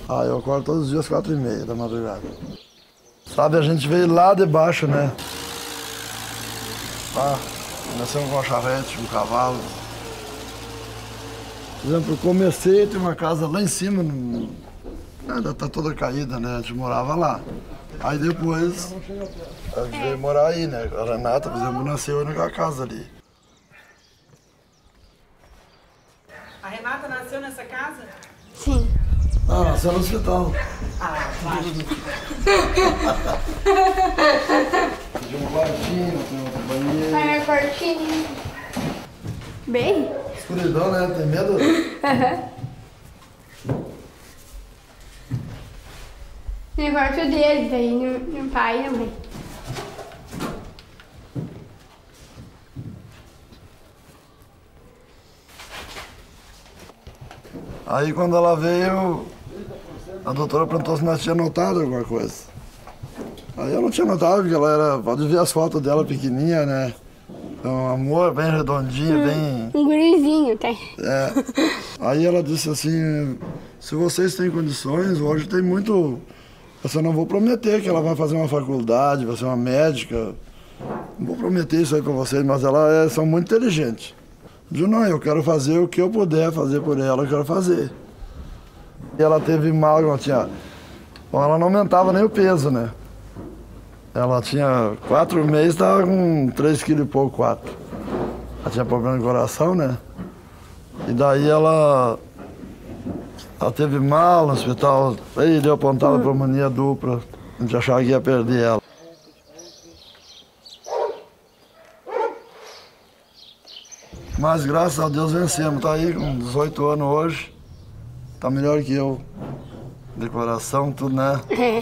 Ah, eu acordo todos os dias 4h30 da madrugada. Sabe, a gente veio lá de baixo, né? Ah, começamos com uma charrete, um cavalo. Por exemplo, eu comecei, tem uma casa lá em cima, ainda tá toda caída, né? A gente morava lá. Aí depois, a gente veio morar aí, né? A Renata, por exemplo, nasceu naquela casa ali. A Renata nasceu nessa casa? Sim. Ah, nasceu no hospital. Ah, claro. Tem um quartinho, tem um banheiro. É, quartinho. Bem? Escuridão, né? Tem medo? No quarto deles, aí no pai e na mãe. Aí quando ela veio, a doutora perguntou se nós tinha notado alguma coisa. Aí eu não tinha notado, porque ela era, pode ver as fotos dela pequenininha, né? É um amor bem redondinho, bem... Um gurizinho, tá? É. Aí ela disse assim, se vocês têm condições, hoje tem muito... Eu não vou prometer que ela vai fazer uma faculdade, vai ser uma médica. Não vou prometer isso aí pra vocês, mas elas são muito inteligentes. Eu digo, não, eu quero fazer o que eu puder fazer por ela, eu quero fazer. E ela teve mal, ela tinha... Bom, ela não aumentava nem o peso, né? Ela tinha 4 meses, estava com 3 quilos e pouco, 4. Ela tinha problema de coração, né? E daí ela teve mal no hospital, aí deu apontada para pneumonia dupla. A gente achava que ia perder ela. Mas graças a Deus vencemos, tá aí com 18 anos hoje. Tá melhor que eu. Decoração, tudo, né? É.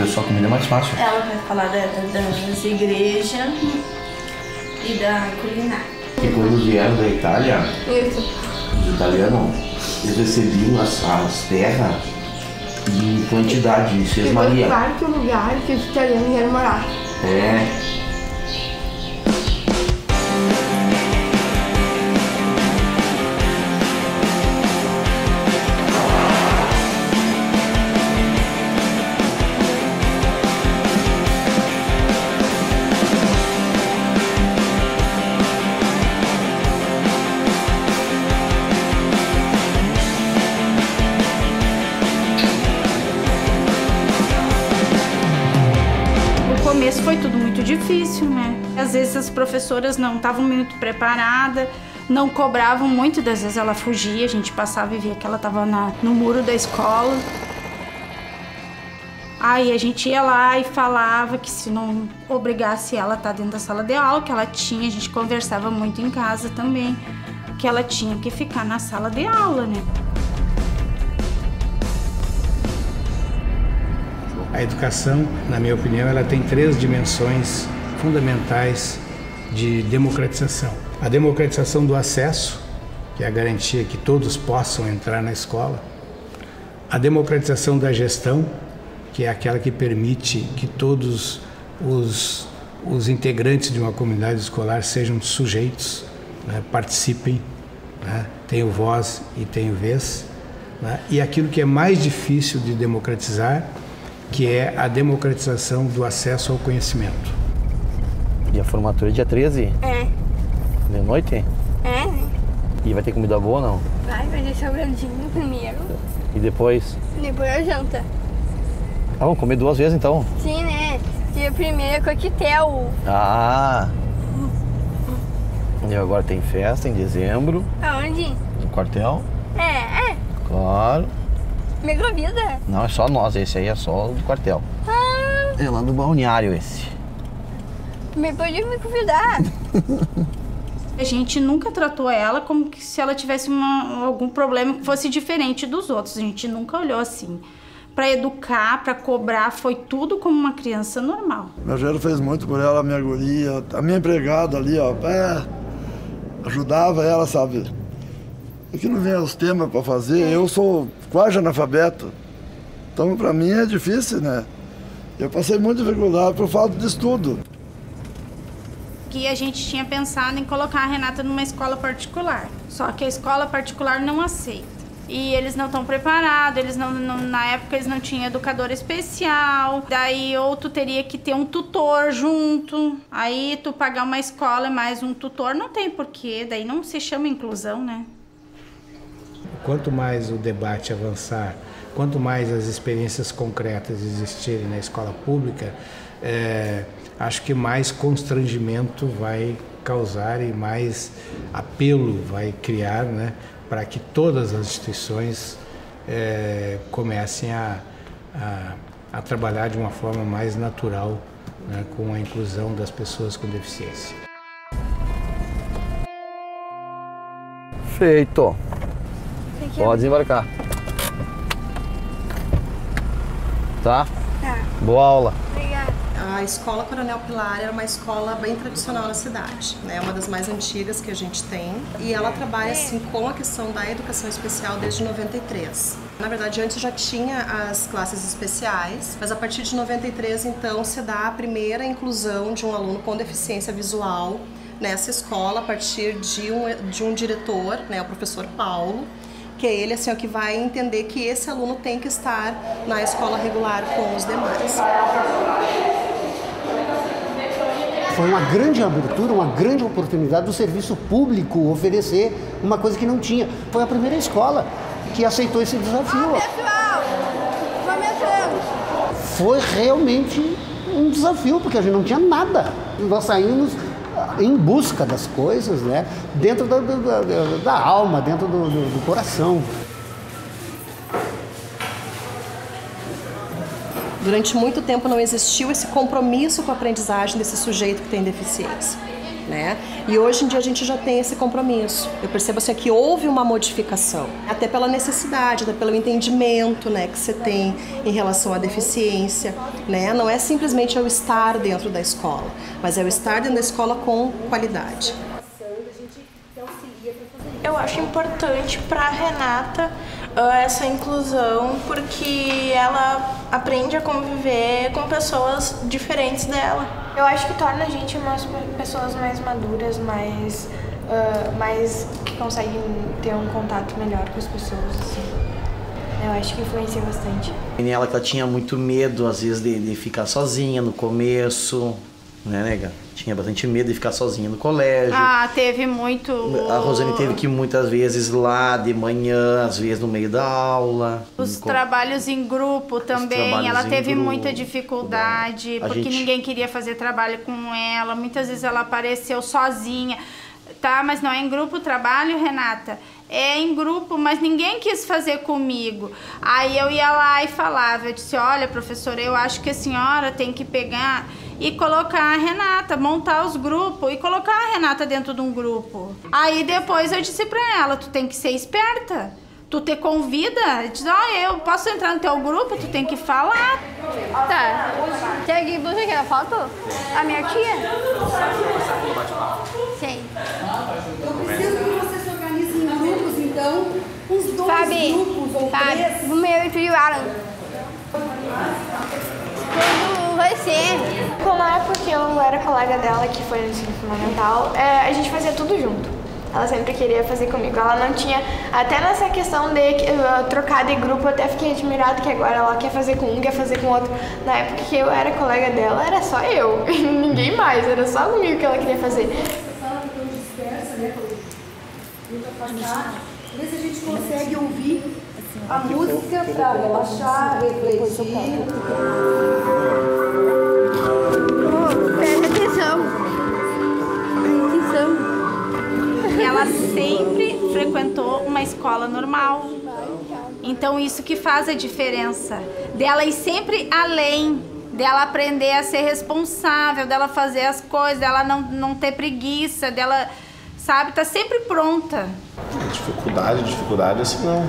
Só comida é mais fácil. Ela vai falar das igrejas e da culinária. E quando vieram da Itália, Isso. os italianos, eles recebiam as terras em quantidade, em Ficou sesmaria. claro que o lugar que os italianos iam morar. É. No começo foi tudo muito difícil, né? Às vezes as professoras não estavam muito preparadas, não cobravam muito, das vezes ela fugia, a gente passava e via que ela estava no muro da escola. Aí a gente ia lá e falava que se não obrigasse ela a estar dentro da sala de aula, que ela tinha, a gente conversava muito em casa também, que ela tinha que ficar na sala de aula, né? A educação, na minha opinião, ela tem 3 dimensões fundamentais de democratização. A democratização do acesso, que é a garantia que todos possam entrar na escola. A democratização da gestão, que é aquela que permite que todos os integrantes de uma comunidade escolar sejam sujeitos, né, participem, né, tenham voz e tenham vez. Né, e aquilo que é mais difícil de democratizar, que é a democratização do acesso ao conhecimento. E a formatura é dia 13? É. De noite? É, né? E vai ter comida boa ou não? Vai ter sobradinho primeiro. E depois? Depois a janta. Ah, vamos comer 2 vezes então? Sim, né? Dia primeiro é coquetel. Ah! E agora tem festa em dezembro. Aonde? No quartel. É. Claro. Mega vida. Não, é só nós, esse aí é só do quartel. Ah, É lá do balneário esse. me pode me convidar. A gente nunca tratou ela como que se ela tivesse algum problema que fosse diferente dos outros. A gente nunca olhou assim. Para educar, para cobrar, foi tudo como uma criança normal. Meu genro fez muito por ela, a minha guria, a minha empregada ali, ó, ajudava ela, sabe? Aqui não vem os temas para fazer, eu sou quase analfabeto, então para mim é difícil, né? Eu passei muita dificuldade por falta de estudo. Que a gente tinha pensado em colocar a Renata numa escola particular, só que a escola particular não aceita. E eles não estão preparados, eles na época eles não tinham educador especial, daí ou tu teria que ter um tutor junto, aí tu pagar uma escola mais um tutor, não tem porquê, daí não se chama inclusão, né? Quanto mais o debate avançar, quanto mais as experiências concretas existirem na escola pública, acho que mais constrangimento vai causar e mais apelo vai criar, né? Para que todas as instituições comecem a trabalhar de uma forma mais natural, né, com a inclusão das pessoas com deficiência. Feito. Pode desembarcar. Tá? Tá. Boa aula. A Escola Coronel Pilar era uma escola bem tradicional na cidade, né? Uma das mais antigas que a gente tem, e ela trabalha assim com a questão da educação especial desde 93. Na verdade, antes já tinha as classes especiais, mas a partir de 93, então, se dá a primeira inclusão de um aluno com deficiência visual nessa escola, a partir de um diretor, né, o professor Paulo, que é ele assim, o que vai entender que esse aluno tem que estar na escola regular com os demais. Foi uma grande abertura, uma grande oportunidade do serviço público oferecer uma coisa que não tinha. Foi a primeira escola que aceitou esse desafio. Pessoal, começamos. Foi realmente um desafio, porque a gente não tinha nada. Nós saímos em busca das coisas, né? Dentro da alma, dentro do coração. Durante muito tempo não existiu esse compromisso com a aprendizagem desse sujeito que tem deficiência, né? E hoje em dia a gente já tem esse compromisso. Eu percebo assim que houve uma modificação, até pela necessidade, até pelo entendimento, né, que você tem em relação à deficiência, né? Não é simplesmente eu estar dentro da escola, mas é eu estar dentro da escola com qualidade. Eu acho importante para a Renata essa inclusão, porque ela aprende a conviver com pessoas diferentes dela. Eu acho que torna a gente umas pessoas mais maduras, mais que conseguem ter um contato melhor com as pessoas, assim. Eu acho que influencia bastante. E ela que ela tinha muito medo, às vezes, de ficar sozinha no começo, né, nega? Tinha bastante medo de ficar sozinha no colégio. Ah, teve muito... A Rosane teve que ir muitas vezes lá de manhã, às vezes no meio da aula. Os trabalhos em grupo também, ela teve muita dificuldade, porque ninguém queria fazer trabalho com ela. Muitas vezes ela apareceu sozinha. Tá, mas não é em grupo o trabalho, Renata? É em grupo, mas ninguém quis fazer comigo. Aí eu ia lá e falava, eu disse, olha, professora, eu acho que a senhora tem que pegar e colocar a Renata, montar os grupos e colocar a Renata dentro de um grupo. Aí depois eu disse pra ela, tu tem que ser esperta. Tu te convida, diz, ó, eu posso entrar no teu grupo, tu tem que falar. Tá. Tem aqui, você quer a foto? A minha tia? Sim. Eu preciso que vocês se organizem em grupos, então, uns 2 grupos ou 3. Vamos eu e tu e o Alan. Quando vai ser? Como é porque eu era colega dela, que foi no ensino fundamental, a gente fazia tudo junto. Ela sempre queria fazer comigo. Ela não tinha... Até nessa questão de trocar de grupo, eu até fiquei admirada que agora ela quer fazer com um, quer fazer com o outro. Na época que eu era colega dela, era só eu. Ninguém mais. Era só comigo que ela queria fazer. Ela tá tão dispersa, né? Muito afastada. Vê se a gente consegue ouvir a música para relaxar, refletir. Presta atenção. Ela sempre frequentou uma escola normal. Então isso que faz a diferença. Dela ir sempre além, dela aprender a ser responsável, dela fazer as coisas, dela não ter preguiça, dela sabe? Tá sempre pronta. Dificuldade assim não.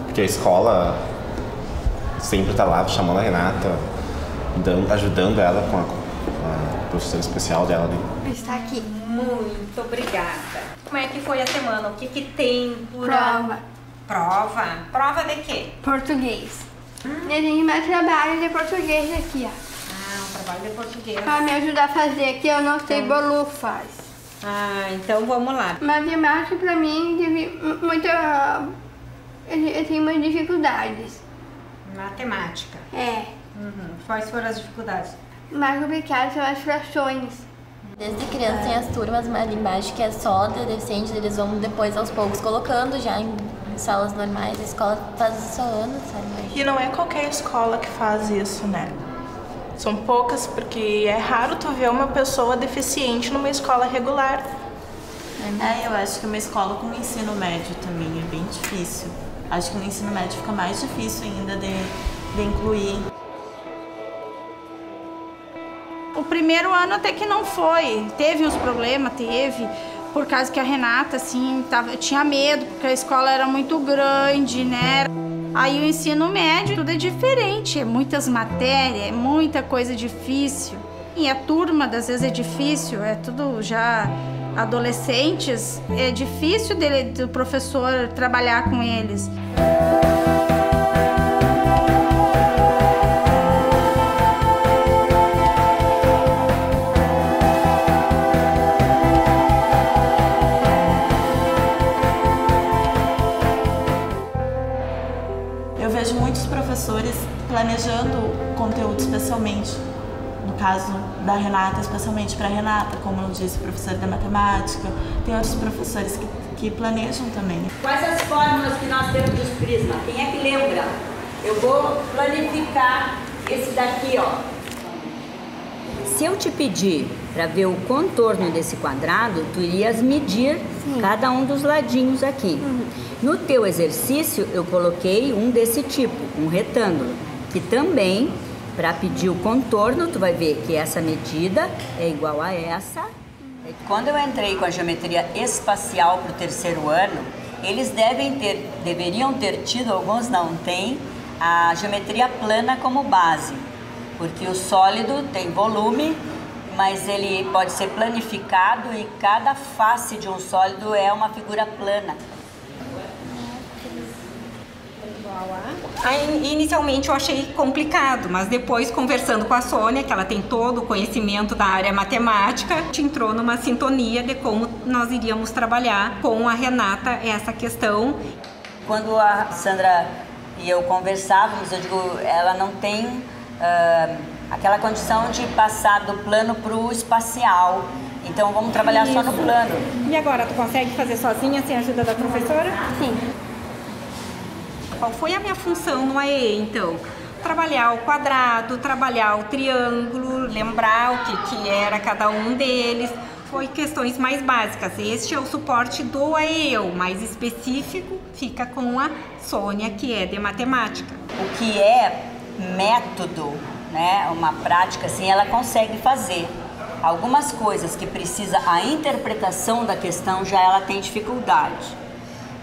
Porque a escola sempre tá lá chamando a Renata, ajudando ela com a professora especial dela. Está aqui. Muito obrigada. Como é que foi a semana? O que tem por Prova. Prova? Prova de quê? Português. Eu tenho meu trabalho de português aqui, ó. Ah, um trabalho de português. Pra me ajudar a fazer, que eu não sei bolufas. Ah, então vamos lá. Matemática pra mim teve eu tenho muitas dificuldades. Matemática? É. Quais foram as dificuldades? Mais complicadas são as frações. Desde criança tem as turmas ali embaixo que é só de deficientes, eles vão depois aos poucos colocando já em salas normais. A escola faz isso há anos, sabe? E não é qualquer escola que faz isso, né? São poucas, porque é raro tu ver uma pessoa deficiente numa escola regular. Eu acho que uma escola com ensino médio também é bem difícil. Acho que no ensino médio fica mais difícil ainda de incluir. O primeiro ano até que não foi. Teve uns problemas, por causa que a Renata, assim, tinha medo, porque a escola era muito grande, né? Aí o ensino médio, tudo é diferente, é muitas matérias, é muita coisa difícil. E a turma, às vezes, é difícil, é tudo já adolescentes, é difícil do professor trabalhar com eles. Eu vejo muitos professores planejando o conteúdo especialmente, no caso da Renata, especialmente para a Renata, como eu disse, professora da matemática, tem outros professores que planejam também. Quais as fórmulas que nós temos dos prisma? Quem é que lembra? Eu vou planificar esse daqui, ó. Se eu te pedir para ver o contorno desse quadrado, tu irias medir cada um dos ladinhos aqui. No teu exercício, eu coloquei um desse tipo, um retângulo, que também, para pedir o contorno, tu vai ver que essa medida é igual a essa. Quando eu entrei com a geometria espacial para o terceiro ano, eles deveriam ter tido, alguns não têm, a geometria plana como base, porque o sólido tem volume, mas ele pode ser planificado e cada face de um sólido é uma figura plana. Inicialmente eu achei complicado, mas depois conversando com a Sônia, que ela tem todo o conhecimento da área matemática, a gente entrou numa sintonia de como nós iríamos trabalhar com a Renata essa questão. Quando a Sandra e eu conversávamos, eu digo, ela não tem aquela condição de passar do plano para o espacial, então vamos trabalhar só no plano. E agora, tu consegue fazer sozinha sem a ajuda da professora? Sim. Qual foi a minha função no AEE, então? Trabalhar o quadrado, trabalhar o triângulo, lembrar o que era cada um deles. Foi questões mais básicas. Este é o suporte do AEE, o mais específico fica com a Sônia, que é de matemática. O que é método, né, uma prática, assim, ela consegue fazer. Algumas coisas que precisa a interpretação da questão, já ela tem dificuldade.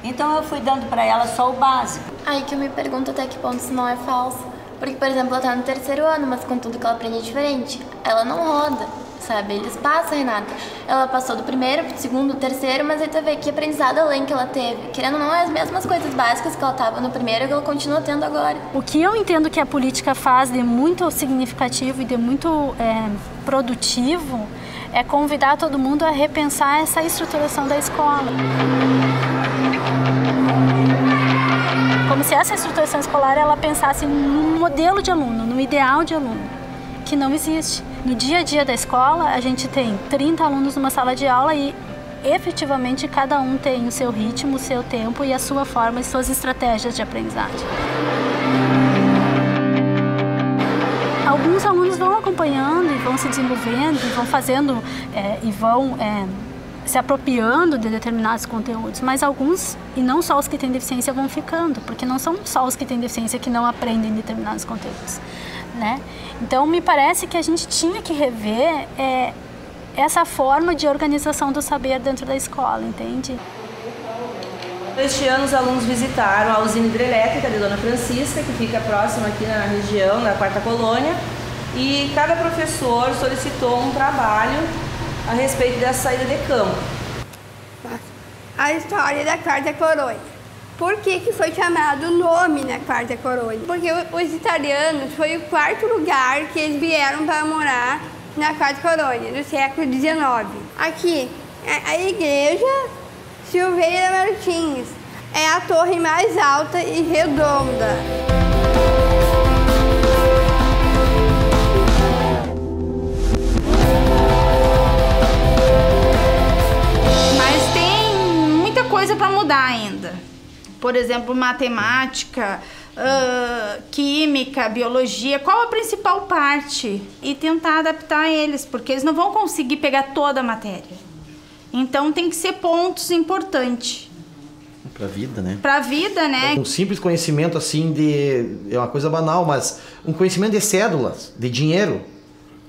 Então eu fui dando para ela só o básico. Aí que eu me pergunto até que ponto isso não é falso. Porque, por exemplo, ela tá no terceiro ano, mas com tudo que ela aprende é diferente. Ela não roda, sabe? Eles passam, Renata. Ela passou do primeiro pro segundo, terceiro, mas aí tu vê que aprendizado além que ela teve. Querendo ou não, é as mesmas coisas básicas que ela tava no primeiro que ela continua tendo agora. O que eu entendo que a política faz de muito significativo e de muito produtivo é convidar todo mundo a repensar essa estruturação da escola. Como se essa estruturação escolar ela pensasse num modelo de aluno, no ideal de aluno, que não existe. No dia a dia da escola, a gente tem 30 alunos numa sala de aula e efetivamente cada um tem o seu ritmo, o seu tempo e a sua forma e suas estratégias de aprendizagem. Alguns alunos vão acompanhando e vão se desenvolvendo e vão fazendo se apropriando de determinados conteúdos, mas alguns, e não só os que têm deficiência, vão ficando, porque não são só os que têm deficiência que não aprendem determinados conteúdos, né? Então, me parece que a gente tinha que rever essa forma de organização do saber dentro da escola, entende? Este ano os alunos visitaram a usina hidrelétrica de Dona Francisca, que fica próxima aqui na região, na 4ª colônia, e cada professor solicitou um trabalho a respeito dessa saída de campo. A história da 4ª colônia. Por que foi chamado o nome na 4ª colônia? Porque os italianos foi o 4º lugar que eles vieram para morar na 4ª colônia, no século XIX. Aqui, a igreja Silveira Martins é a torre mais alta e redonda. Mas tem muita coisa para mudar ainda. Por exemplo, matemática, química, biologia. Qual a principal parte? E tentar adaptar eles, porque eles não vão conseguir pegar toda a matéria. Então tem que ser pontos importantes. Pra vida, né? Pra vida, né? Um simples conhecimento assim é uma coisa banal, mas um conhecimento de cédulas, de dinheiro.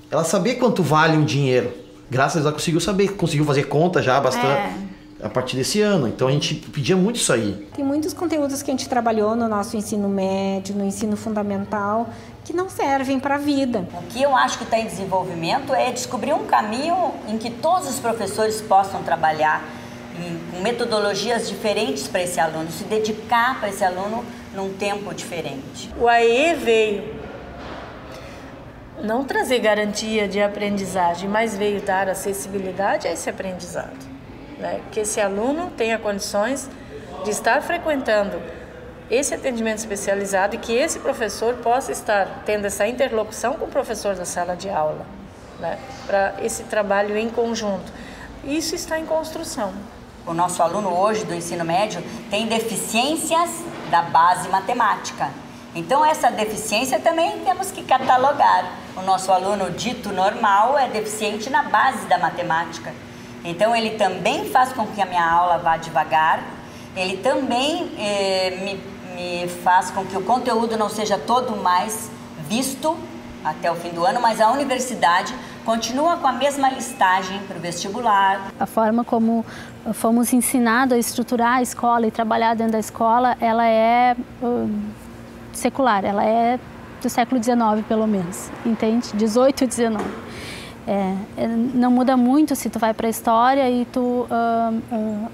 Ela sabia quanto vale um dinheiro. Graças a Deus ela conseguiu saber, conseguiu fazer conta já bastante a partir desse ano. Então a gente pedia muito isso aí. Tem muitos conteúdos que a gente trabalhou no nosso ensino médio, no ensino fundamental, que não servem para a vida. O que eu acho que está em desenvolvimento é descobrir um caminho em que todos os professores possam trabalhar com metodologias diferentes para esse aluno, se dedicar para esse aluno num tempo diferente. O AE veio não trazer garantia de aprendizagem, mas veio dar acessibilidade a esse aprendizado, né? Que esse aluno tenha condições de estar frequentando esse atendimento especializado e que esse professor possa estar tendo essa interlocução com o professor da sala de aula, né? Para esse trabalho em conjunto. Isso está em construção. O nosso aluno hoje do ensino médio tem deficiências da base matemática. Então essa deficiência também temos que catalogar. O nosso aluno dito normal é deficiente na base da matemática. Então ele também faz com que a minha aula vá devagar, ele também me faz com que o conteúdo não seja todo mais visto até o fim do ano, mas a universidade continua com a mesma listagem para o vestibular. A forma como fomos ensinados a estruturar a escola e trabalhar dentro da escola, ela é secular, ela é do século XIX pelo menos, entende? 18 e 19. Não muda muito se tu vai para a história e tu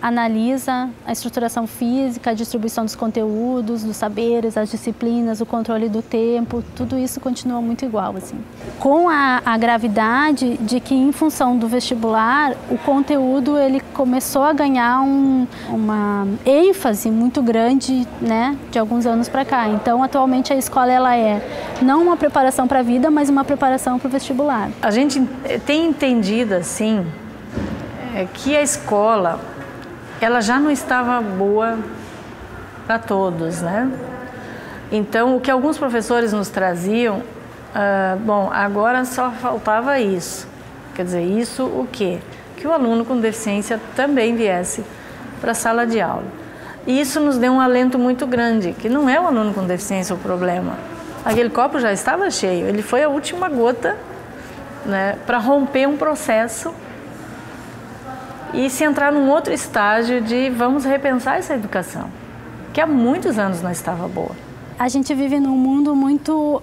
analisa a estruturação física, a distribuição dos conteúdos, dos saberes, as disciplinas, o controle do tempo, tudo isso continua muito igual, assim. Com a gravidade de que, em função do vestibular, o conteúdo ele começou a ganhar uma ênfase muito grande, né, de alguns anos para cá. Então, atualmente a escola ela é não uma preparação para a vida, mas uma preparação para o vestibular. A gente tem entendido assim que a escola ela já não estava boa para todos, né? Então o que alguns professores nos traziam, bom, agora só faltava isso. Quer dizer, isso o quê? Que o aluno com deficiência também viesse para a sala de aula. E isso nos deu um alento muito grande, que não é o aluno com deficiência o problema. Aquele copo já estava cheio, ele foi a última gota, né, para romper um processo e se entrar num outro estágio de vamos repensar essa educação, que há muitos anos não estava boa. A gente vive num mundo muito,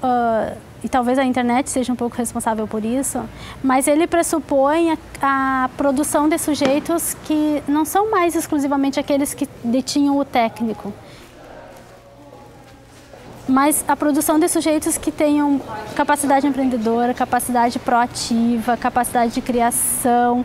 e talvez a internet seja um pouco responsável por isso, mas ele pressupõe a produção de sujeitos que não são mais exclusivamente aqueles que detinham o técnico, mas a produção de sujeitos que tenham capacidade empreendedora, capacidade proativa, capacidade de criação,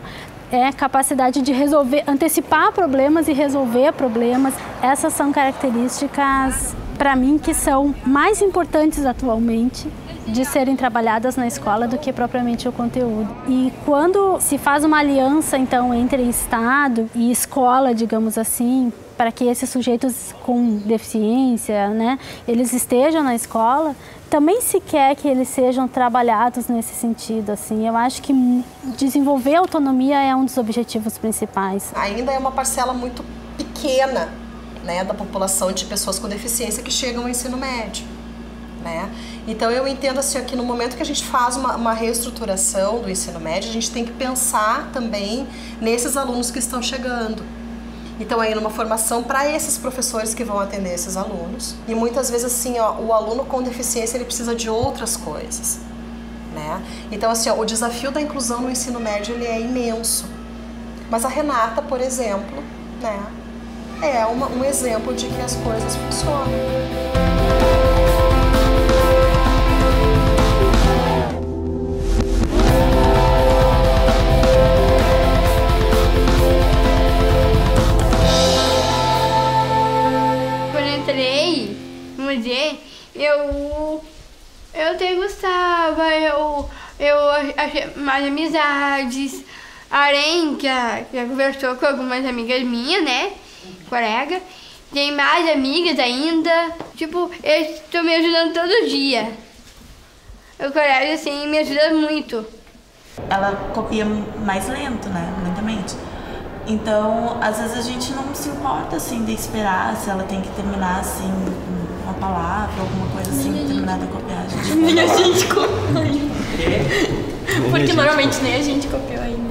capacidade de resolver, antecipar problemas e resolver problemas. Essas são características, para mim, que são mais importantes atualmente de serem trabalhadas na escola do que propriamente o conteúdo. E quando se faz uma aliança, então, entre Estado e escola, digamos assim, para que esses sujeitos com deficiência, né, eles estejam na escola, também se quer que eles sejam trabalhados nesse sentido, assim. Eu acho que desenvolver a autonomia é um dos objetivos principais. Ainda é uma parcela muito pequena, né, da população de pessoas com deficiência que chegam ao ensino médio. né? Então eu entendo assim que no momento que a gente faz uma reestruturação do ensino médio, a gente tem que pensar também nesses alunos que estão chegando. Então aí numa formação para esses professores que vão atender esses alunos. E muitas vezes assim, ó, o aluno com deficiência ele precisa de outras coisas, né? Então assim, ó, o desafio da inclusão no ensino médio ele é imenso. Mas a Renata, por exemplo, né, é um exemplo de que as coisas funcionam. Eu até gostava, eu achei mais amizades. A Aren, que já conversou com algumas amigas minhas, né, colega, tem mais amigas ainda, tipo, eles estão me ajudando todo dia. O colégio, assim, me ajuda muito. Ela copia mais lento, né, lentamente. Então, às vezes a gente não se importa, assim, de esperar se ela tem que terminar, assim, uma palavra, alguma coisa assim, terminar de copiar. Nem a gente copiou. Porque normalmente nem a gente copiou ainda.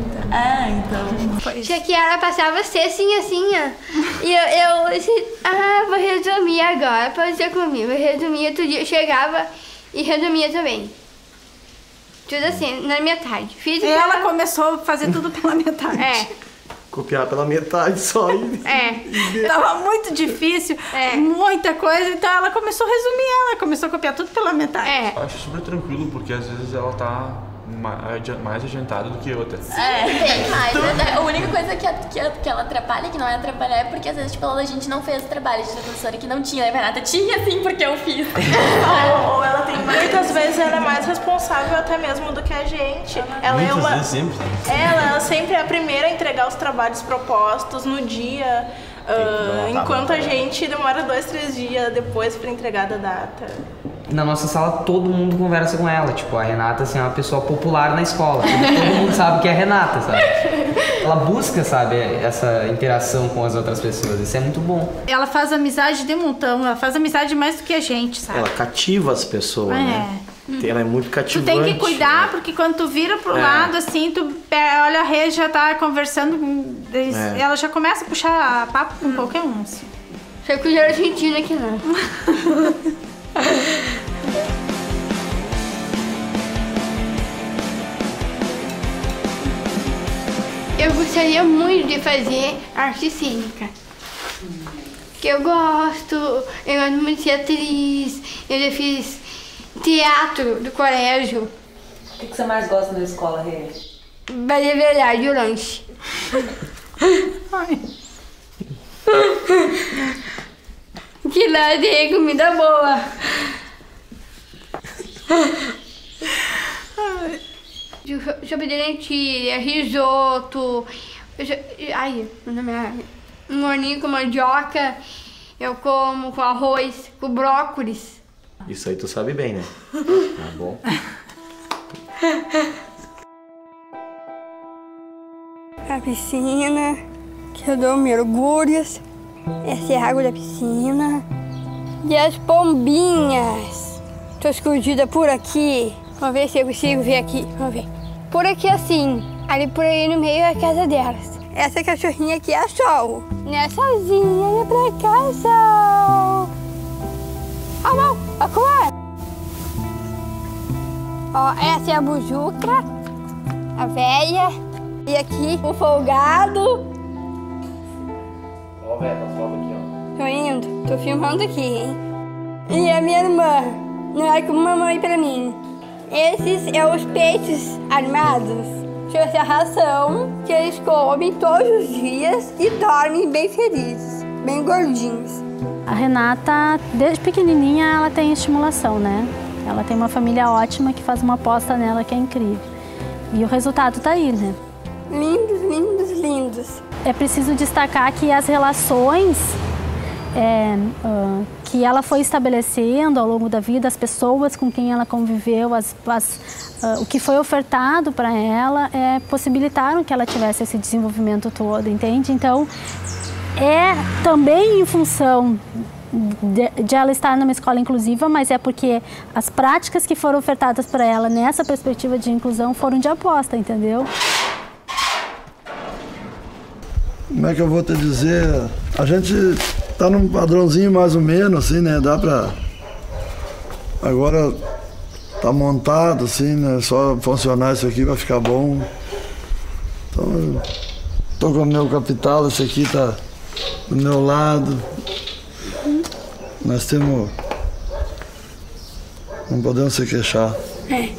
Então. Tinha que ela passava ser assim, ó. E eu disse, vou resumir agora, pode ser comigo. Eu resumia outro dia, eu chegava e resumia também. Tudo assim, na metade. Ela começou a fazer tudo pela metade. Copiar pela metade só. Tava muito difícil, muita coisa, então ela começou a resumir, ela começou a copiar tudo pela metade. Eu acho super tranquilo, porque às vezes ela tá mais adiantada do que outra. Bem mais. A única coisa que ela atrapalha, que não é atrapalhar, é porque às vezes tipo, a gente não fez o trabalho de professora que não tinha, a Renata tinha sim, porque eu fiz. Ou ela tem muitas vezes ela é mais responsável até mesmo do que a gente. Muitas vezes sempre. Ela sempre é a primeira a entregar os trabalhos propostos no dia, enquanto a gente demora 2-3 dias depois para entregar da data. Na nossa sala todo mundo conversa com ela, tipo, a Renata assim, é uma pessoa popular na escola, todo mundo sabe que é a Renata, sabe? Ela busca, sabe, essa interação com as outras pessoas, isso é muito bom. Ela faz amizade de montão, ela faz amizade mais do que a gente, sabe? Ela cativa as pessoas, né? Ela é muito cativante. Tu tem que cuidar, porque quando tu vira pro lado, assim, tu olha a Rê já tá conversando, ela já começa a puxar papo com qualquer um, assim. Só que eu argentina aqui não. Eu gostaria muito de fazer arte cênica. Que eu gosto muito de ser atriz, eu já fiz teatro do colégio. O que você mais gosta da escola, Rê? Mas é verdade, o lanche. Que lá tem comida boa. Sopa de lentilha, risoto. Um morninho com mandioca. Eu como com arroz, com brócolis. Isso aí tu sabe bem, né? Tá bom. A piscina, que eu dou mergulhos. Essa é a água da piscina. E as pombinhas. Tô escondida por aqui. Vamos ver se eu consigo ver aqui. Vamos ver. Por aqui assim. Ali por aí no meio é a casa delas. Essa cachorrinha aqui é a Sol. Nessazinha, olha pra cá, Sol. Ó, não, ó, como ó, essa é a Bujuca, a véia. E aqui o folgado. Ó, velho, tá foda aqui, ó. Tô indo, tô filmando aqui, hein? E a minha irmã, não é como mamãe pra mim. Esses são os peixes armados. Essa é a ração que eles comem todos os dias e dormem bem felizes, bem gordinhos. A Renata, desde pequenininha, ela tem estimulação, né? Ela tem uma família ótima que faz uma aposta nela que é incrível. E o resultado tá aí, né? Lindos, lindos, lindos. É preciso destacar que as relações que ela foi estabelecendo ao longo da vida, as pessoas com quem ela conviveu, o que foi ofertado para ela, possibilitaram que ela tivesse esse desenvolvimento todo, entende? Então, é também em função de ela estar numa escola inclusiva, mas é porque as práticas que foram ofertadas para ela nessa perspectiva de inclusão foram de aposta, entendeu? Como é que eu vou te dizer? A gente tá num padrãozinho mais ou menos, assim, né? Dá pra... Agora tá montado, assim, né? Só funcionar isso aqui vai ficar bom. Então, eu tô com o meu capital, esse aqui tá do meu lado. Nós temos... Não podemos se queixar. É.